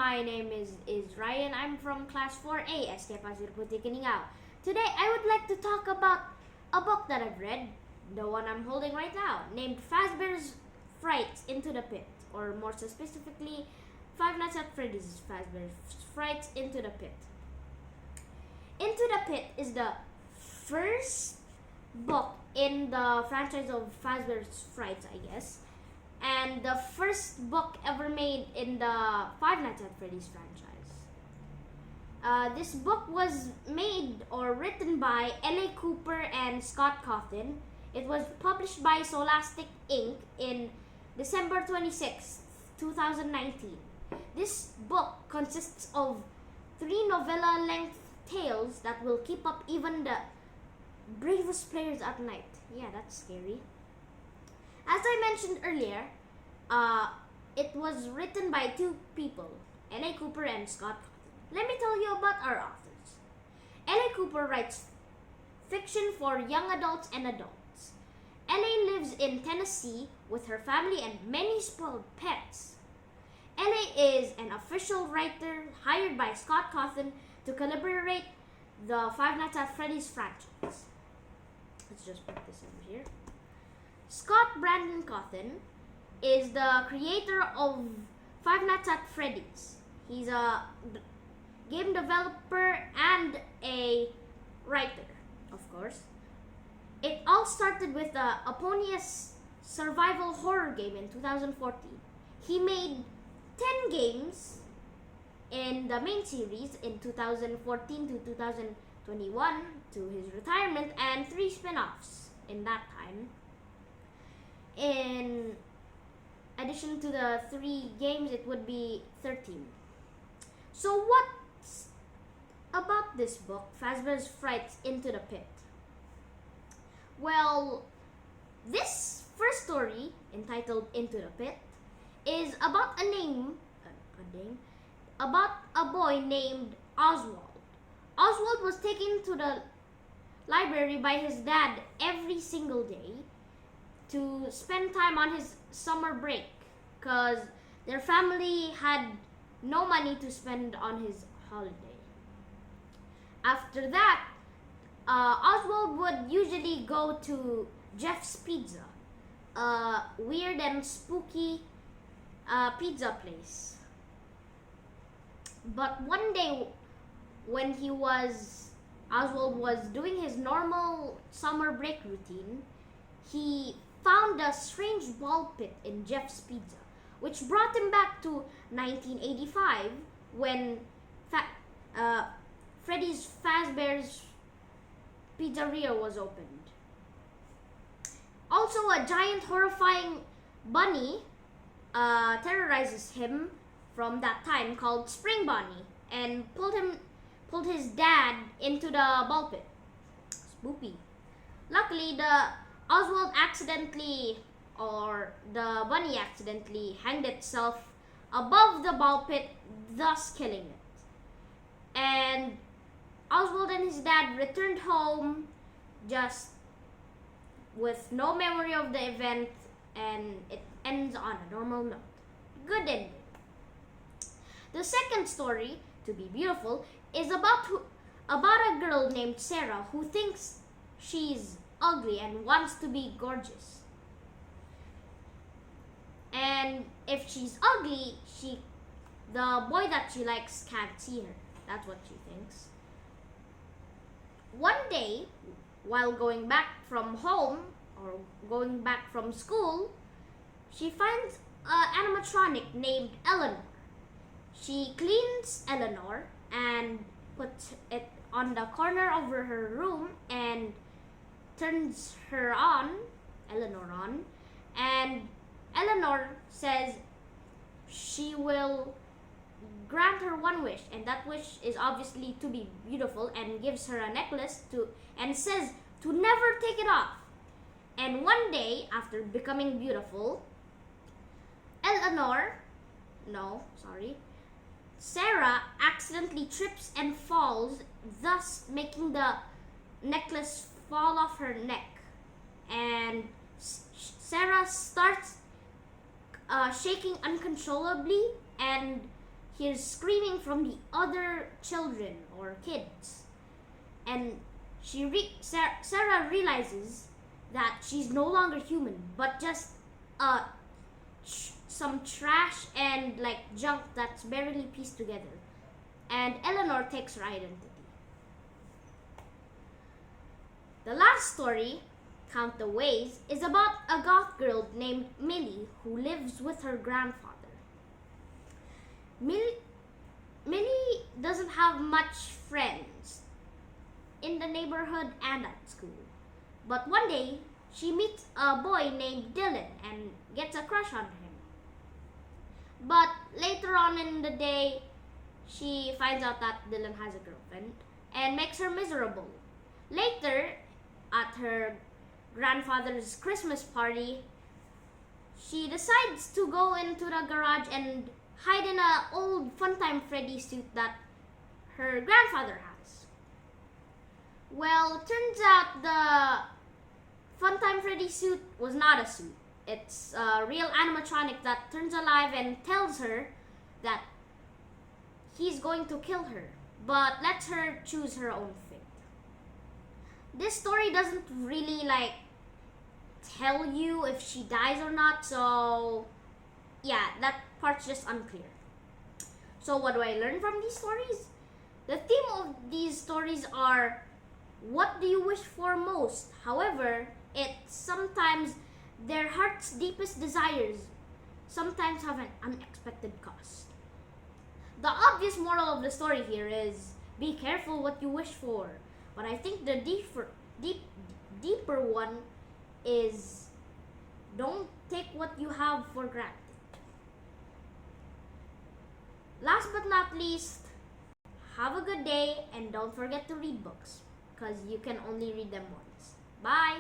my name is Ryan. I'm from class 4A, SK Pasir Kiningao. Today I would like to talk about a book that I've read, the one I'm holding right now, named Fazbear's Frights Into the Pit, or more specifically, Five Nights at Freddy's Fazbear's Frights Into the Pit. Into the Pit is the first book in the franchise of Fazbear's Frights, I guess, and the first book ever made in the Five Nights at Freddy's franchise. This book was made or written by L.A. Cooper and Scott Cawthon. It was published by Scholastic Inc. in December 26, 2019. This book consists of 3 novella-length tales that will keep up even the bravest players at night. Yeah, that's scary. As I mentioned earlier, it was written by 2 people, L.A. Cooper and Scott Cawthon. Let me tell you about our authors. L.A. Cooper writes fiction for young adults and adults. L.A. lives in Tennessee with her family and many spoiled pets. L.A. is an official writer hired by Scott Cawthon to collaborate the Five Nights at Freddy's franchise. Let's just put this over here. Scott Brandon Cawthon is the creator of Five Nights at Freddy's. He's a game developer and a writer, of course. It all started with the Eponymous survival horror game in 2014. He made 10 games in the main series in 2014 to 2021 to his retirement, and 3 spin-offs in that time. In addition to the 3 games, it would be 13. So what's about this book, Fazbear's Frights Into the Pit? Well, this first story, entitled Into the Pit, is about about a boy named Oswald. Oswald was taken to the library by his dad every single day to spend time on his summer break because their family had no money to spend on his holiday. After that, Oswald would usually go to Jeff's Pizza, a weird and spooky pizza place. But one day, when Oswald was doing his normal summer break routine, he found a strange ball pit in Jeff's Pizza, which brought him back to 1985 when Freddy's Fazbear's Pizzeria was opened. Also, a giant horrifying bunny terrorizes him from that time, called Spring Bonnie, and pulled his dad into the ball pit. Spoopy. Luckily, the bunny accidentally hanged itself above the ball pit, thus killing it. And Oswald and his dad returned home just with no memory of the event, and it ends on a normal note. Good ending. The second story, To Be Beautiful, is about a girl named Sarah who thinks she's ugly and wants to be gorgeous. And if she's ugly, the boy that she likes can't see her. That's what she thinks. One day, while going back from home or going back from school, she finds an animatronic named Eleanor. She cleans Eleanor and puts it on the corner of her room and turns Eleanor on, and Eleanor says she will grant her one wish, and that wish is obviously to be beautiful, and gives her a necklace and says to never take it off. And one day, after becoming beautiful, Sarah accidentally trips and falls, thus making the necklace fall off her neck. And Sarah starts shaking uncontrollably and hears screaming from the other children or kids. And Sarah realizes that she's no longer human, but just some trash and like junk that's barely pieced together. And Eleanor takes her identity. The last story, Count the Ways, is about a goth girl named Millie who lives with her grandfather. Millie doesn't have much friends in the neighborhood and at school. But one day, she meets a boy named Dylan and gets a crush on him. But later on in the day, she finds out that Dylan has a girlfriend and makes her miserable. Later, at her grandfather's Christmas party, she decides to go into the garage and hide in an old Funtime Freddy suit that her grandfather has. Well, turns out the Funtime Freddy suit was not a suit. It's a real animatronic that turns alive and tells her that he's going to kill her, but lets her choose her own fate. This story doesn't really tell you if she dies or not, so yeah, that part's just unclear. So what do I learn from these stories? The theme of these stories are, what do you wish for most? However, it's sometimes their heart's deepest desires sometimes have an unexpected cost. The obvious moral of the story here is, be careful what you wish for. But I think the deeper one is, don't take what you have for granted. Last but not least, have a good day and don't forget to read books because you can only read them once. Bye!